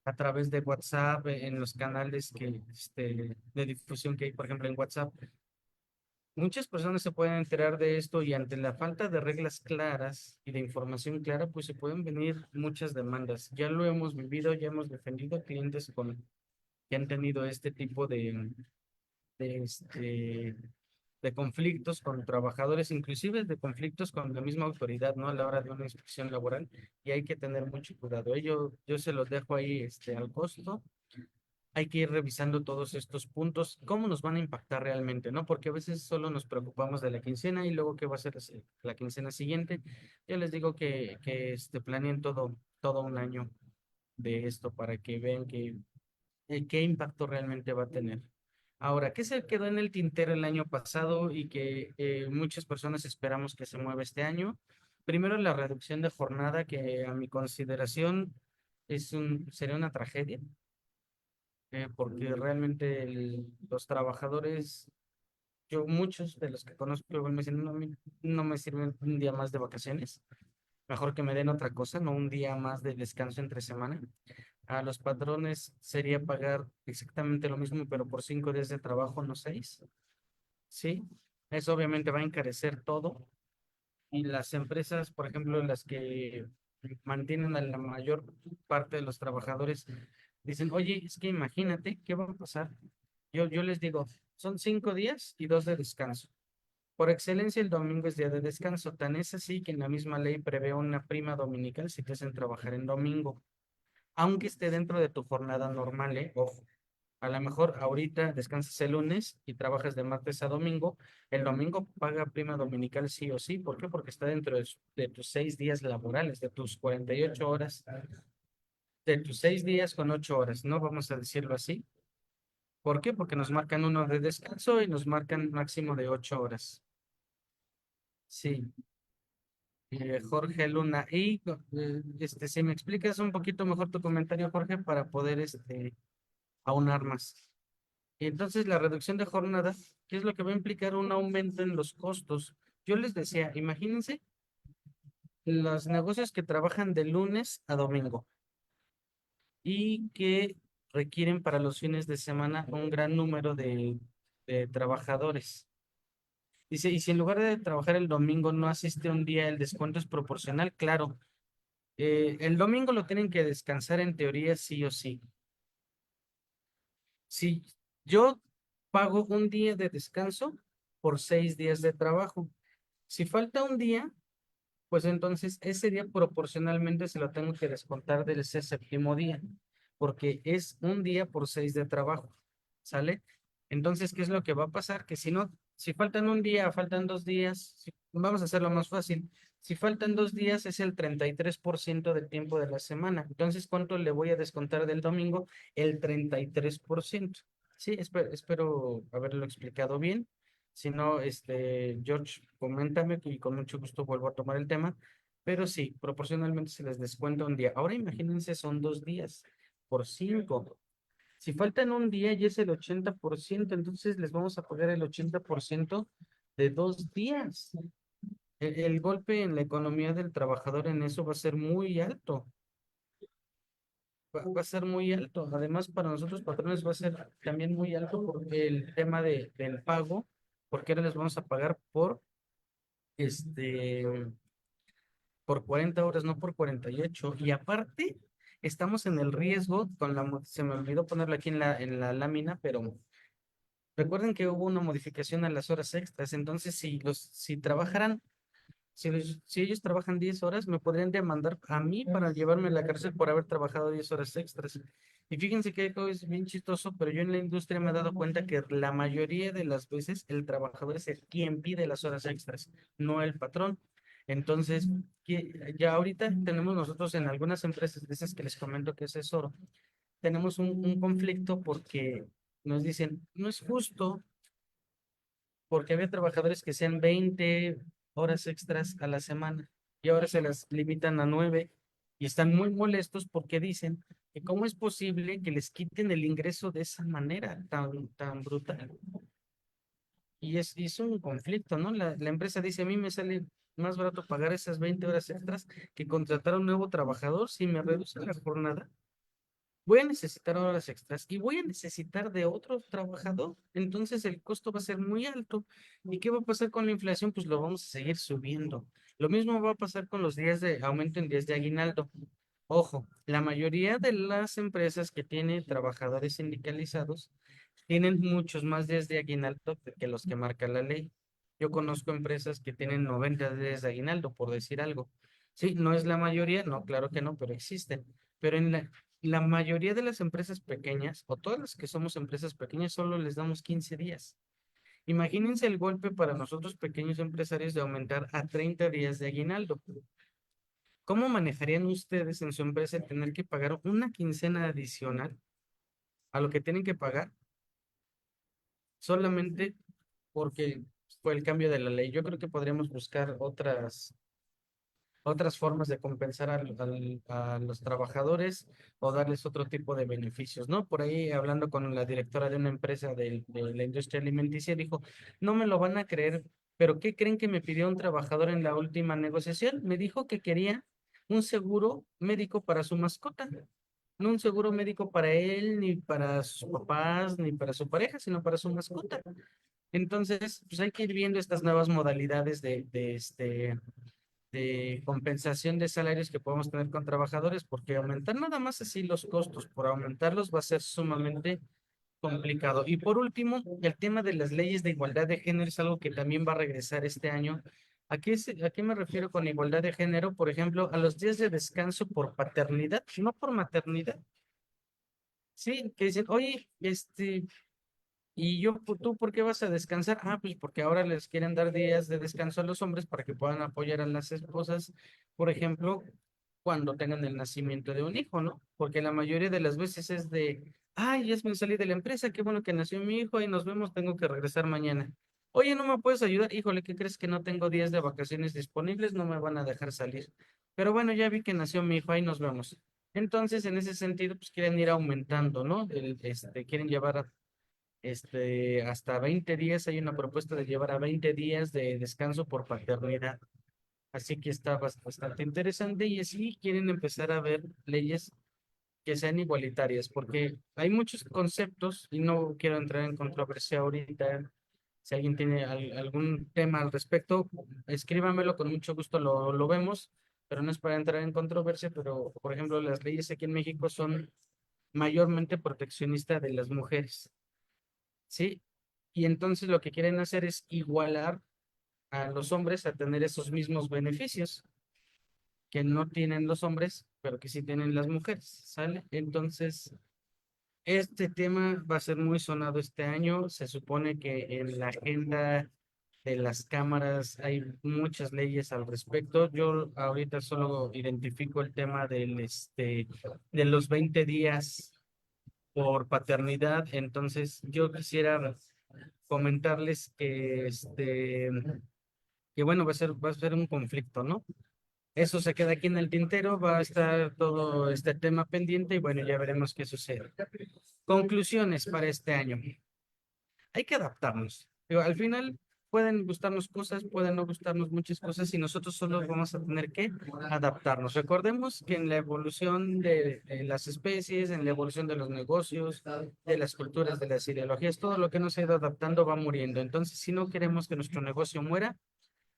a través de WhatsApp, en los canales de difusión que hay, por ejemplo, en WhatsApp. Muchas personas se pueden enterar de esto y ante la falta de reglas claras y de información clara, pues se pueden venir muchas demandas. Ya lo hemos vivido, ya hemos defendido clientes que han tenido este tipo de, este, de conflictos con trabajadores, inclusive de conflictos con la misma autoridad, ¿no? A la hora de una inspección laboral, y hay que tener mucho cuidado. Yo se los dejo ahí, al costo. Hay que ir revisando todos estos puntos, cómo nos van a impactar realmente, ¿no? Porque a veces solo nos preocupamos de la quincena y luego qué va a ser la quincena siguiente. Yo les digo que planeen todo un año de esto para que vean qué impacto realmente va a tener. Ahora, ¿qué se quedó en el tintero el año pasado y que muchas personas esperamos que se mueva este año? Primero, la reducción de jornada, que a mi consideración sería una tragedia, porque realmente los trabajadores, muchos de los que conozco, igual me dicen, no, no me sirven un día más de vacaciones, mejor que me den otra cosa, no un día más de descanso entre semana. A los patrones sería pagar exactamente lo mismo, pero por 5 días de trabajo, no 6. Sí, eso obviamente va a encarecer todo. Y las empresas, por ejemplo, las que mantienen a la mayor parte de los trabajadores, dicen, oye, es que imagínate, ¿qué va a pasar? Yo les digo, son 5 días y 2 de descanso. Por excelencia, el domingo es día de descanso. Tan es así que en la misma ley prevé una prima dominical si te hacen trabajar en domingo, aunque esté dentro de tu jornada normal, ¿eh? Ojo, a lo mejor ahorita descansas el lunes y trabajas de martes a domingo. El domingo paga prima dominical sí o sí. ¿Por qué? Porque está dentro de tus 6 días laborales, de tus 48 horas, de tus 6 días con 8 horas, ¿no? Vamos a decirlo así. ¿Por qué? Porque nos marcan uno de descanso y nos marcan máximo de 8 horas. Sí. Jorge Luna. Y si me explicas un poquito mejor tu comentario, Jorge, para poder aunar más. Y entonces la reducción de jornada, ¿qué es lo que va a implicar un aumento en los costos? Yo les decía, imagínense los negocios que trabajan de lunes a domingo y que requieren para los fines de semana un gran número de trabajadores. Dice, y si en lugar de trabajar el domingo no asiste un día, el descuento es proporcional, claro. El domingo lo tienen que descansar en teoría sí o sí. Si yo pago un día de descanso por 6 días de trabajo, si falta un día, pues entonces ese día proporcionalmente se lo tengo que descontar del ese séptimo día, porque es un día por 6 de trabajo, ¿sale? Entonces, ¿qué es lo que va a pasar? Que si no, si faltan un día, faltan 2 días, vamos a hacerlo más fácil. Si faltan 2 días, es el 33% del tiempo de la semana. Entonces, ¿cuánto le voy a descontar del domingo? El 33%. Sí, espero haberlo explicado bien. Si no, George, coméntame y con mucho gusto vuelvo a tomar el tema. Pero sí, proporcionalmente se les descuenta un día. Ahora imagínense, son 2 días por 5. Si faltan un día y es el 80%, entonces les vamos a pagar el 80% de 2 días. El golpe en la economía del trabajador en eso va a ser muy alto. Va a ser muy alto. Además, para nosotros patrones va a ser también muy alto porque el tema del pago, porque ahora les vamos a pagar este, por 40 horas, no por 48. Y aparte, estamos en el riesgo se me olvidó ponerlo aquí en la lámina, pero recuerden que hubo una modificación a las horas extras. Entonces, si trabajaran, si ellos trabajan 10 horas, me podrían demandar a mí para llevarme a la cárcel por haber trabajado 10 horas extras. Y fíjense que algo es bien chistoso, pero yo en la industria me he dado cuenta que la mayoría de las veces el trabajador es el quien pide las horas extras, no el patrón. Entonces, ya ahorita tenemos nosotros en algunas empresas de esas que les comento que es Tesoro, tenemos un conflicto porque nos dicen, no es justo porque había trabajadores que sean 20 horas extras a la semana y ahora se las limitan a 9 y están muy molestos porque dicen que cómo es posible que les quiten el ingreso de esa manera tan brutal. Y es un conflicto, ¿no? La empresa dice, a mí me sale más barato pagar esas 20 horas extras que contratar a un nuevo trabajador si me reduce la jornada. Voy a necesitar horas extras y voy a necesitar de otro trabajador. Entonces el costo va a ser muy alto. ¿Y qué va a pasar con la inflación? Pues lo vamos a seguir subiendo. Lo mismo va a pasar con los días de aumento en días de aguinaldo. Ojo, la mayoría de las empresas que tienen trabajadores sindicalizados tienen muchos más días de aguinaldo que los que marca la ley. Yo conozco empresas que tienen 90 días de aguinaldo, por decir algo. Sí, no es la mayoría, no, claro que no, pero existen. Pero en la mayoría de las empresas pequeñas, o todas las que somos empresas pequeñas, solo les damos 15 días. Imagínense el golpe para nosotros pequeños empresarios de aumentar a 30 días de aguinaldo. ¿Cómo manejarían ustedes en su empresa el tener que pagar una quincena adicional a lo que tienen que pagar solamente porque fue el cambio de la ley? Yo creo que podríamos buscar otras formas de compensar a los trabajadores o darles otro tipo de beneficios, ¿no? Por ahí hablando con la directora de una empresa de la industria alimenticia, dijo, no me lo van a creer, pero ¿qué creen que me pidió un trabajador en la última negociación? Me dijo que quería un seguro médico para su mascota. No un seguro médico para él, ni para sus papás, ni para su pareja, sino para su mascota. Entonces, pues hay que ir viendo estas nuevas modalidades de compensación de salarios que podemos tener con trabajadores, porque aumentar nada más así los costos, por aumentarlos va a ser sumamente complicado. Y por último, el tema de las leyes de igualdad de género es algo que también va a regresar este año. ¿A qué me refiero con igualdad de género? Por ejemplo, a los días de descanso por paternidad, no por maternidad. Sí, que dicen, oye, y yo, ¿tú por qué vas a descansar? Ah, pues porque ahora les quieren dar días de descanso a los hombres para que puedan apoyar a las esposas, por ejemplo, cuando tengan el nacimiento de un hijo, ¿no? Porque la mayoría de las veces es ay, ya me salí de la empresa, qué bueno que nació mi hijo y nos vemos, tengo que regresar mañana. Oye, ¿no me puedes ayudar? Híjole, ¿qué crees que no tengo días de vacaciones disponibles? No me van a dejar salir. Pero bueno, ya vi que nació mi hijo, ahí nos vemos. Entonces, en ese sentido, pues quieren ir aumentando, ¿no? Quieren llevar hasta 20 días. Hay una propuesta de llevar a 20 días de descanso por paternidad. Así que está bastante interesante y así quieren empezar a ver leyes que sean igualitarias, porque hay muchos conceptos y no quiero entrar en controversia ahorita. Si alguien tiene algún tema al respecto, escríbamelo, con mucho gusto lo vemos, pero no es para entrar en controversia, pero por ejemplo, las leyes aquí en México son mayormente proteccionistas de las mujeres, ¿sí? Y entonces lo que quieren hacer es igualar a los hombres a tener esos mismos beneficios que no tienen los hombres, pero que sí tienen las mujeres, ¿sale? Entonces, este tema va a ser muy sonado este año. Se supone que en la agenda de las cámaras hay muchas leyes al respecto. Yo ahorita solo identifico el tema de los 20 días por paternidad. Entonces, yo quisiera comentarles que bueno, va a ser un conflicto, ¿no? Eso se queda aquí en el tintero, va a estar todo este tema pendiente y bueno, ya veremos qué sucede. Conclusiones para este año. Hay que adaptarnos. Digo, al final pueden gustarnos cosas, pueden no gustarnos muchas cosas y nosotros solo vamos a tener que adaptarnos. Recordemos que en la evolución de las especies, en la evolución de los negocios, de las culturas, de las ideologías, todo lo que nos ha ido adaptando va muriendo. Entonces, si no queremos que nuestro negocio muera,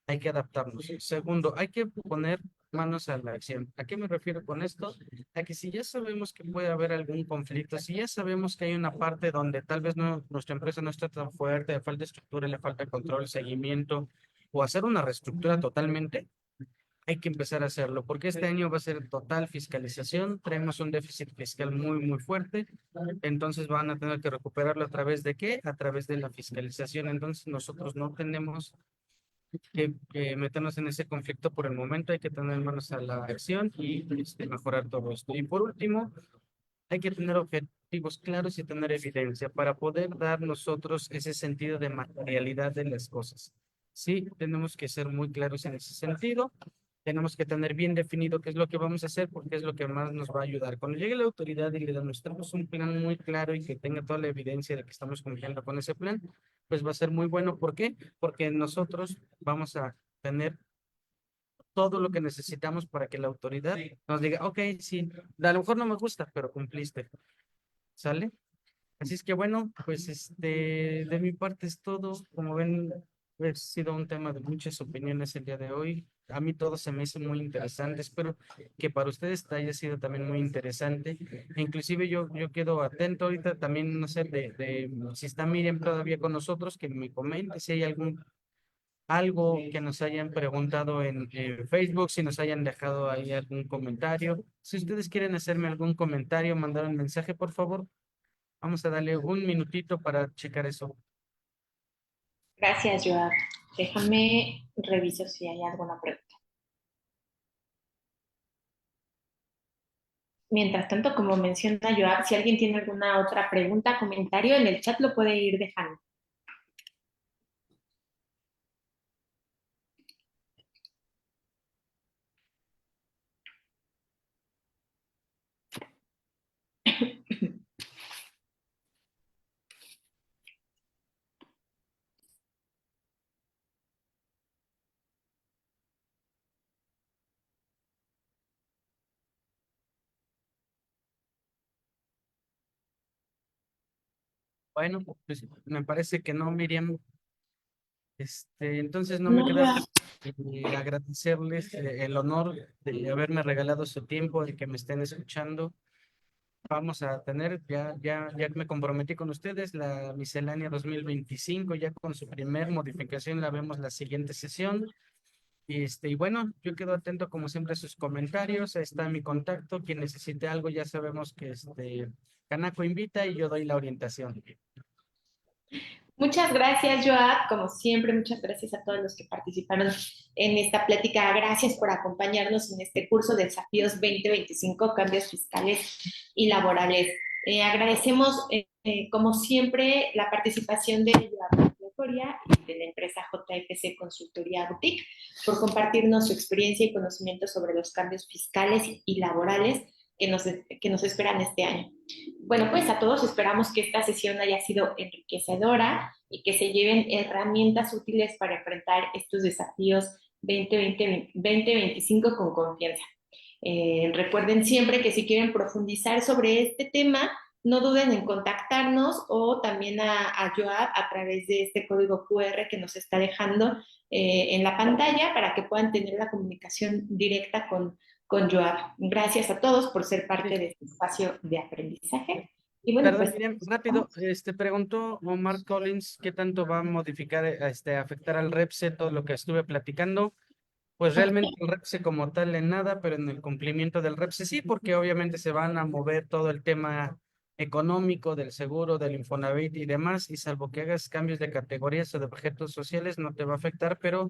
hay que adaptarnos. Segundo, hay que poner manos a la acción. ¿A qué me refiero con esto? A que si ya sabemos que puede haber algún conflicto, si ya sabemos que hay una parte donde tal vez no, nuestra empresa no está tan fuerte, le falta estructura, le falta control, seguimiento, o hacer una reestructura totalmente, hay que empezar a hacerlo, porque este año va a ser total fiscalización, traemos un déficit fiscal muy, muy fuerte, entonces van a tener que recuperarlo a través de ¿qué? A través de la fiscalización. Entonces nosotros no tenemos que meternos en ese conflicto por el momento, hay que tener manos a la acción y mejorar todo esto. Y por último, hay que tener objetivos claros y tener evidencia para poder dar nosotros ese sentido de materialidad de las cosas. Sí, tenemos que ser muy claros en ese sentido. Tenemos que tener bien definido qué es lo que vamos a hacer porque es lo que más nos va a ayudar. Cuando llegue la autoridad y le demostremos un plan muy claro y que tenga toda la evidencia de que estamos cumpliendo con ese plan, pues va a ser muy bueno. ¿Por qué? Porque nosotros vamos a tener todo lo que necesitamos para que la autoridad nos diga, ok, sí, a lo mejor no me gusta, pero cumpliste. ¿Sale? Así es que bueno, pues de mi parte es todo. Como ven, ha sido un tema de muchas opiniones el día de hoy. A mí todo se me hizo muy interesante. Espero que para ustedes haya sido también muy interesante. Inclusive yo quedo atento ahorita también, no sé, de si está Miriam todavía con nosotros, que me comente si hay algo que nos hayan preguntado en Facebook, si nos hayan dejado ahí algún comentario. Si ustedes quieren hacerme algún comentario, mandar un mensaje, por favor. Vamos a darle un minutito para checar eso. Gracias, Joab. Déjame reviso si hay alguna pregunta. Mientras tanto, como menciona Joab, si alguien tiene alguna otra pregunta, comentario, en el chat lo puede ir dejando. Bueno, pues me parece que no, Miriam. Entonces no me No, queda Joab. más que agradecerles el honor de haberme regalado su tiempo, de que me estén escuchando. Vamos a tener, ya me comprometí con ustedes, la miscelánea 2025, ya con su primer modificación la vemos la siguiente sesión. Y bueno, yo quedo atento como siempre a sus comentarios, ahí está mi contacto, quien necesite algo ya sabemos que Canaco invita y yo doy la orientación. Muchas gracias, Joab. Como siempre, muchas gracias a todos los que participaron en esta plática. Gracias por acompañarnos en este curso de Desafíos 2025, Cambios Fiscales y Laborales. Agradecemos, como siempre, la participación de Joab. Coria y de la empresa JFC Consultoría Boutique por compartirnos su experiencia y conocimiento sobre los cambios fiscales y laborales que nos esperan este año. Bueno, pues a todos esperamos que esta sesión haya sido enriquecedora y que se lleven herramientas útiles para enfrentar estos desafíos 2025 con confianza. Recuerden siempre que si quieren profundizar sobre este tema, no duden en contactarnos o también a Joab a través de este código QR que nos está dejando en la pantalla para que puedan tener la comunicación directa con Joab. Gracias a todos por ser parte de este espacio de aprendizaje. Y bueno, Perdón, pues, Miriam, rápido, preguntó Omar Collins qué tanto va a modificar, afectar al REPSE todo lo que estuve platicando. Pues realmente el REPSE como tal en nada, pero en el cumplimiento del REPSE sí, porque obviamente se van a mover todo el tema económico del seguro, del Infonavit y demás, y salvo que hagas cambios de categorías o de objetos sociales, no te va a afectar, pero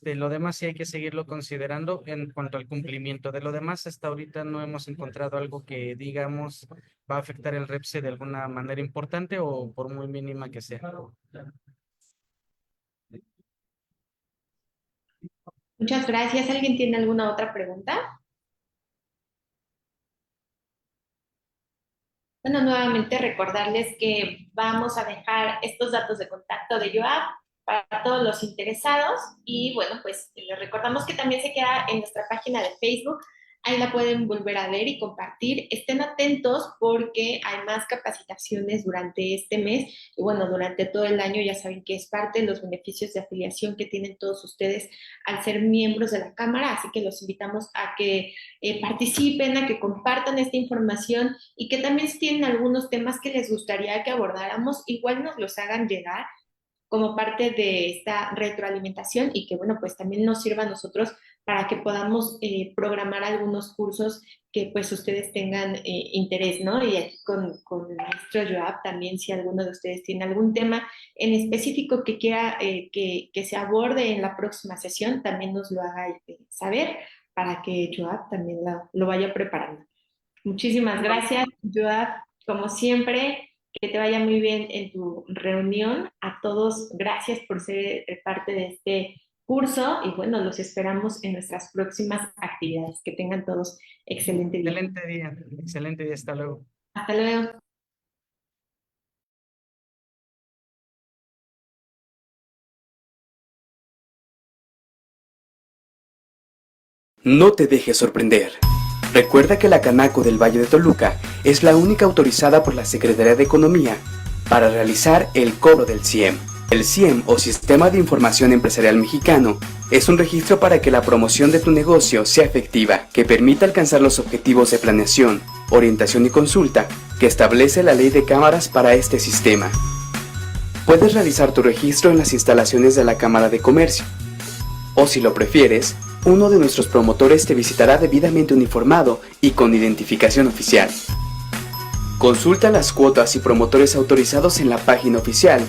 lo demás sí hay que seguirlo considerando en cuanto al cumplimiento. De lo demás, hasta ahorita no hemos encontrado algo que digamos va a afectar el REPSE de alguna manera importante o por muy mínima que sea. muchas gracias. ¿Alguien tiene alguna otra pregunta? Bueno, nuevamente recordarles que vamos a dejar estos datos de contacto de Joab para todos los interesados y bueno, pues les recordamos que también se queda en nuestra página de Facebook. Ahí la pueden volver a ver y compartir. Estén atentos porque hay más capacitaciones durante este mes y bueno, durante todo el año. Ya saben que es parte de los beneficios de afiliación que tienen todos ustedes al ser miembros de la Cámara, así que los invitamos a que participen, a que compartan esta información y que también si tienen algunos temas que les gustaría que abordáramos, igual nos los hagan llegar como parte de esta retroalimentación y que, bueno, pues también nos sirva a nosotros para que podamos programar algunos cursos que pues ustedes tengan interés, ¿no? Y aquí con el maestro Joab también, si alguno de ustedes tiene algún tema en específico que quiera que se aborde en la próxima sesión, también nos lo haga saber para que Joab también lo vaya preparando. Muchísimas gracias, Joab, como siempre. Que te vaya muy bien en tu reunión. A todos, gracias por ser parte de este curso y bueno, los esperamos en nuestras próximas actividades. Que tengan todos excelente día. Excelente día, hasta luego. Hasta luego. No te dejes sorprender. Recuerda que la Canaco del Valle de Toluca es la única autorizada por la Secretaría de Economía para realizar el cobro del CIEM. El CIEM o Sistema de Información Empresarial Mexicano es un registro para que la promoción de tu negocio sea efectiva, que permita alcanzar los objetivos de planeación, orientación y consulta que establece la Ley de Cámaras para este sistema. Puedes realizar tu registro en las instalaciones de la Cámara de Comercio, o si lo prefieres, uno de nuestros promotores te visitará debidamente uniformado y con identificación oficial. Consulta las cuotas y promotores autorizados en la página oficial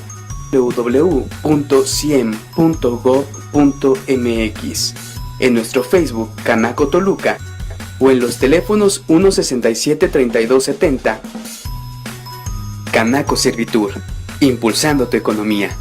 www.ciem.gov.mx, en nuestro Facebook Canaco Toluca o en los teléfonos 167-3270. Canaco Servitur, impulsando tu economía.